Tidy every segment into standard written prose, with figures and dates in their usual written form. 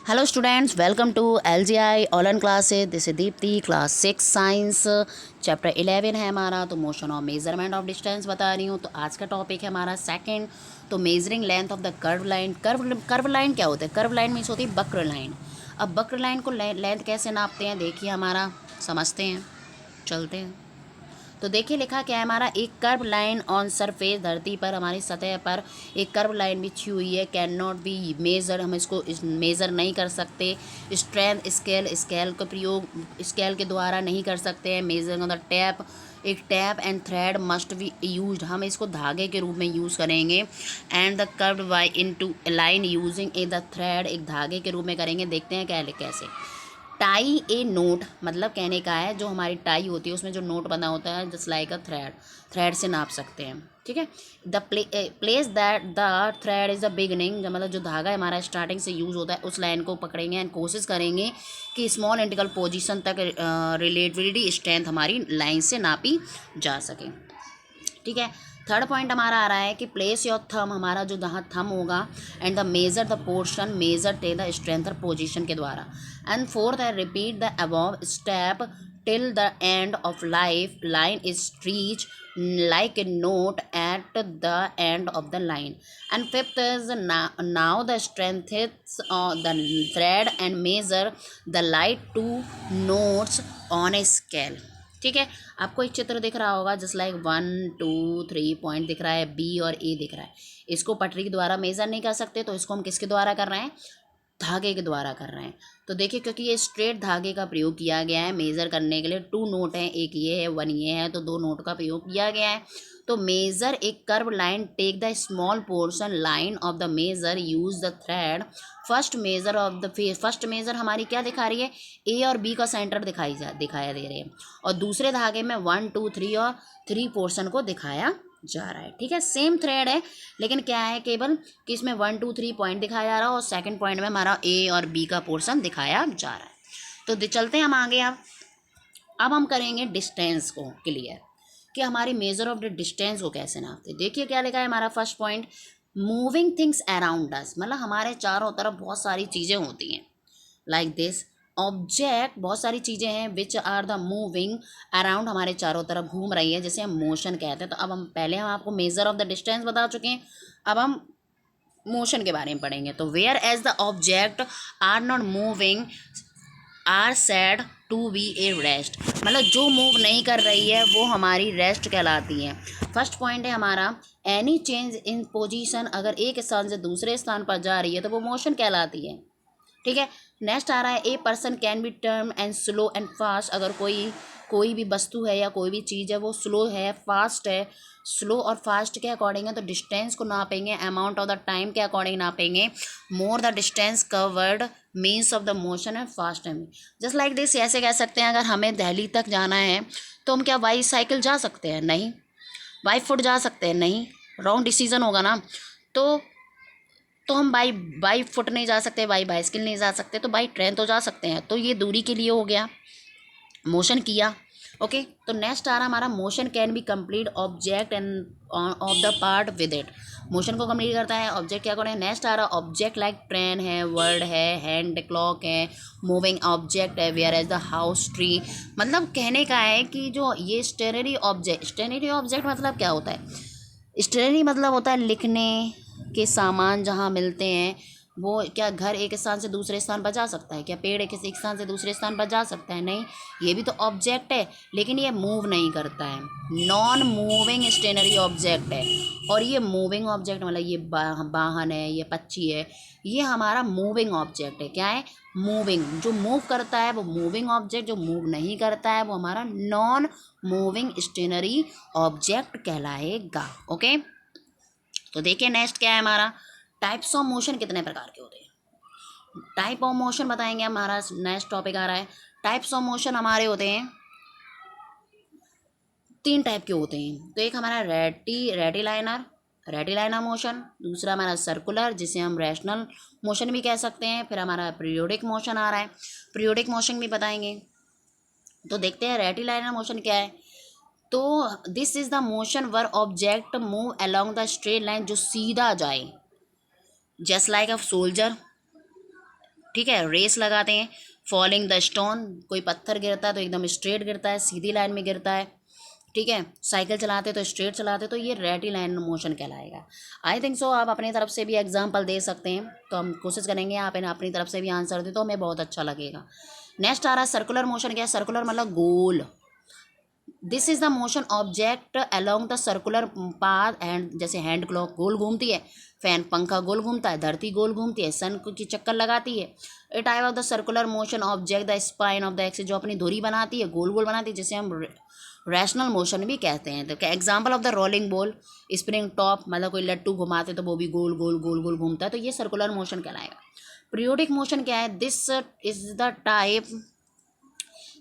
Hello students, welcome to LGI online classes. This is Deepti, class 6 science, chapter 11 है हमारा. तो motion of measurement of distance बता रही हूँ. तो आज का टॉपिक है हमारा सेकंड. तो measuring length of the curve line. Curve line क्या होता है? कर्व लाइन मीन्स होती है वक्र लाइन. अब वक्र लाइन को लेंथ कैसे नापते हैं देखिए हमारा, समझते हैं, चलते हैं. तो देखिए लिखा क्या है हमारा, एक कर्व लाइन ऑन सरफेस, धरती पर हमारी सतह पर एक कर्व लाइन बिछी हुई है. कैन नॉट बी मेजर, हम इसको मेज़र नहीं कर सकते. स्ट्रेंथ स्केल, स्केल का प्रयोग स्केल के द्वारा नहीं कर सकते हैं. मेजर ऑन द टैप, एक tap and thread must be use, हम इसको धागे के रूप में यूज़ करेंगे. And the curve by into line using A the thread, एक धागे के रूप में करेंगे. देखते हैं क्या कैसे. टाई ए नोट, मतलब कहने का है जो हमारी टाई होती है उसमें जो नोट बना होता है, जस्ट लाइक अ थ्रेड, थ्रेड से नाप सकते हैं. ठीक है. The place that the thread is the beginning, मतलब जो धागा हमारा स्टार्टिंग से यूज़ होता है उस लाइन को पकड़ेंगे एंड कोशिश करेंगे कि स्मॉल इंटीग्रल पोजीशन तक रिलेटिविटी स्ट्रेंथ हमारी लाइन से नापी जा सके. ठीक है. थर्ड पॉइंट हमारा आ रहा है कि प्लेस योर थम, हमारा जो जहाँ थम होगा, and the major the portion, major टे द स्ट्रेंथ पोजीशन के द्वारा. एंड फोर्थ है repeat the above step till the end of life line is reach like a note at the end of the line. And fifth is now the strength is the thread and measure the light to notes on a scale. ठीक है. आपको एक चित्र दिख रहा होगा, just like 1 2 3 point दिख रहा है, बी और ए दिख रहा है. इसको पटरी के द्वारा मेज़र नहीं कर सकते, तो इसको हम किसके द्वारा कर रहे हैं? धागे के द्वारा कर रहे हैं. तो देखिए क्योंकि ये स्ट्रेट धागे का प्रयोग किया गया है मेज़र करने के लिए. 2 नोट हैं, एक ये है, 1 ये है, तो 2 नोट का प्रयोग किया गया है. तो मेज़र एक curve line, take the small portion line of the measure, use the thread. First measure of the face, first measure हमारी क्या दिखा रही है? ए और बी का सेंटर दिखाया दे रहे हैं, और दूसरे धागे में 1 2 3 और 3 पोर्शन को दिखाया जा रहा है. ठीक है. सेम थ्रेड है, लेकिन क्या है केवल कि इसमें 1 2 3 पॉइंट दिखाया जा रहा है और सेकंड पॉइंट में हमारा ए और बी का पोर्शन दिखाया जा रहा है. तो चलते हैं हम आगे. अब हम करेंगे डिस्टेंस को क्लियर, कि हमारी मेजर ऑफ द डिस्टेंस को कैसे नापते. देखिए क्या लिखा है हमारा first point, moving things around us, मतलब हमारे चारों तरफ बहुत सारी चीज़ें होती हैं. लाइक दिस ऑब्जेक्ट, बहुत सारी चीज़ें हैं which are the moving around, हमारे चारों तरफ घूम रही है, जैसे हम मोशन कहते हैं. तो अब हम आपको मेजर ऑफ द डिस्टेंस बता चुके हैं, अब हम मोशन के बारे में पढ़ेंगे. तो whereas the object are not moving are said to be a rest, मतलब जो मूव नहीं कर रही है वो हमारी रेस्ट कहलाती है. फर्स्ट पॉइंट है हमारा एनी चेंज इन पोजीशन, अगर एक स्थान से दूसरे स्थान पर जा रही है तो वो मोशन कहलाती है. ठीक है. नेक्स्ट आ रहा है a person can be term and slow and fast, अगर कोई भी वस्तु है या कोई भी चीज़ है वो स्लो है, फास्ट है. स्लो और फास्ट के अकॉर्डिंग है तो डिस्टेंस को नापेंगे, अमाउंट ऑफ द टाइम के अकॉर्डिंग नापेंगे. More the distance covered means of the motion है fast time. Just like this, ऐसे कह सकते हैं अगर हमें दिल्ली तक जाना है तो हम क्या बाई साइकिल जा सकते हैं? नहीं. बाई फुट जा सकते हैं? नहीं. रॉन्ग डिसीजन होगा ना. तो हम बाई फुट नहीं जा सकते, बाई बाइसिकल नहीं जा सकते, तो बाई ट्रेन तो जा सकते हैं. तो ये दूरी के लिए हो गया, मोशन किया. ओके. तो नेक्स्ट आ रहा हमारा motion can be complete object end of the part with it, motion को कंप्लीट करता है ऑब्जेक्ट क्या करें. नेक्स्ट आ रहा ऑब्जेक्ट लाइक ट्रेन है, वर्ड है, हैंड क्लॉक है, मूविंग ऑब्जेक्ट है, whereas the house tree. मतलब कहने का है कि जो ये स्टेशनरी ऑब्जेक्ट मतलब क्या होता है? स्टेशनरी मतलब होता है लिखने के सामान जहाँ मिलते हैं. वो क्या घर एक स्थान से दूसरे स्थान पर जा सकता है? क्या पेड़ एक स्थान से दूसरे स्थान पर जा सकता है? नहीं. ये भी तो ऑब्जेक्ट है, लेकिन ये मूव नहीं करता है, नॉन मूविंग स्टेशनरी ऑब्जेक्ट है. और ये मूविंग ऑब्जेक्ट मतलब ये वाहन है, ये पक्षी है, ये हमारा मूविंग ऑब्जेक्ट है. क्या है? मूविंग. जो मूव करता है वो मूविंग ऑब्जेक्ट, जो मूव नहीं करता है वो हमारा नॉन मूविंग स्टेशनरी ऑब्जेक्ट कहलाएगा. ओके. तो देखिए नेक्स्ट क्या है हमारा, टाइप्स ऑफ मोशन कितने प्रकार के होते हैं. टाइप ऑफ मोशन बताएंगे. हमारा नेक्स्ट टॉपिक आ रहा है टाइप्स ऑफ मोशन. हमारे होते हैं 3 टाइप के होते हैं. तो एक हमारा रेटिलाइनर मोशन, दूसरा हमारा सर्कुलर जिसे हम रेशनल मोशन भी कह सकते हैं, फिर हमारा पीरियोडिक मोशन आ रहा है, पीरियोडिक मोशन भी बताएंगे. तो देखते हैं रेटिलाइनर मोशन क्या है. तो this is the motion were object move along the straight line, जो सीधा जाए, जस्ट लाइक अ सोल्जर. ठीक है, रेस लगाते हैं। फॉलिंग द स्टोन, कोई पत्थर गिरता है तो एकदम स्ट्रेट गिरता है, सीधी लाइन में गिरता है। ठीक है, साइकिल चलाते तो स्ट्रेट चलाते, तो ये रेक्टिलाइन मोशन कहलाएगा। आई थिंक सो आप अपनी तरफ से भी एग्जाम्पल दे सकते हैं, तो हम कोशिश करेंगे आप इन्हें अपनी तरफ से भी आंसर दें तो हमें बहुत अच्छा लगेगा। नेक्स्ट आ रहा है सर्कुलर मोशन। क्या है सर्कुलर? मतलब गोल। This is the motion object along the circular path and, जैसे हैंड क्लॉक गोल घूमती है, फैन पंखा गोल घूमता है, धरती गोल घूमती है, सन की चक्कर लगाती है। A type of the circular motion object the spine of the axis, जो अपनी धुरी बनाती है, गोल गोल बनाती है, जिसे हम रैशनल मोशन भी कहते हैं। तो क्या example of the rolling ball, spring top, मतलब कोई लट्टू घुमाते तो वो भी गोल गोल गोल गोल घूमता है, तो ये सर्कुलर मोशन कहलाएगा। पीरियोडिक मोशन क्या है?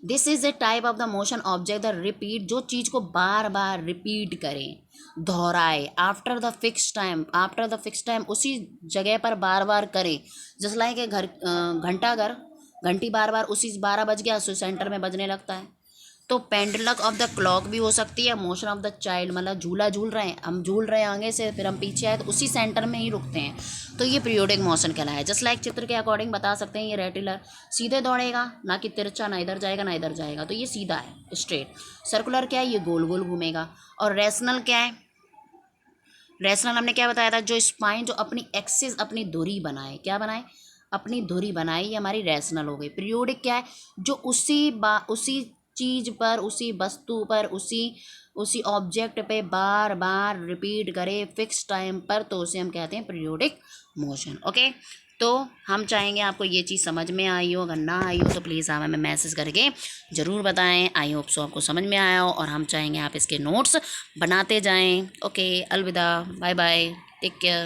This is a type of the motion object the repeat, जो चीज़ को बार बार रिपीट करें, दोहराए, आफ्टर द फिक्स टाइम उसी जगह पर बार बार करें। जैसे लाइक घंटा घर, घंटी बार बार उसी 12 बज गया उसी सेंटर में बजने लगता है। तो पेंडुलम ऑफ द क्लॉक भी हो सकती है। मोशन ऑफ द चाइल्ड, मतलब झूला झूल रहे हैं, हम झूल रहे हैं आगे से, फिर हम पीछे आए तो उसी सेंटर में ही रुकते हैं, तो ये पीरियोडिक मोशन कहलाया है। जस्ट लाइक चित्र के अकॉर्डिंग बता सकते हैं, ये रेटिलर सीधे दौड़ेगा, ना कि तिरछा, ना इधर जाएगा ना इधर जाएगा, तो ये सीधा है, स्ट्रेट। सर्कुलर क्या है? ये गोल गोल घूमेगा। और रेशनल क्या है? रेशनल हमने क्या बताया था? जो स्पाइन, जो अपनी एक्सिस, अपनी धुरी बनाए, क्या बनाए? अपनी धुरी बनाई, ये हमारी रेशनल हो गई। पीरियोडिक क्या है? जो उसी चीज़ पर, उसी वस्तु पर, उसी ऑब्जेक्ट पे बार बार रिपीट करे फिक्स टाइम पर, तो उसे हम कहते हैं पीरियोडिक मोशन। ओके, तो हम चाहेंगे आपको ये चीज़ समझ में आई हो। अगर ना आई हो तो प्लीज़ आप हमें मैसेज करके ज़रूर बताएं। आई होप सो आपको समझ में आया हो, और हम चाहेंगे आप इसके नोट्स बनाते जाएं। ओके, अलविदा, बाय बाय, टेक केयर।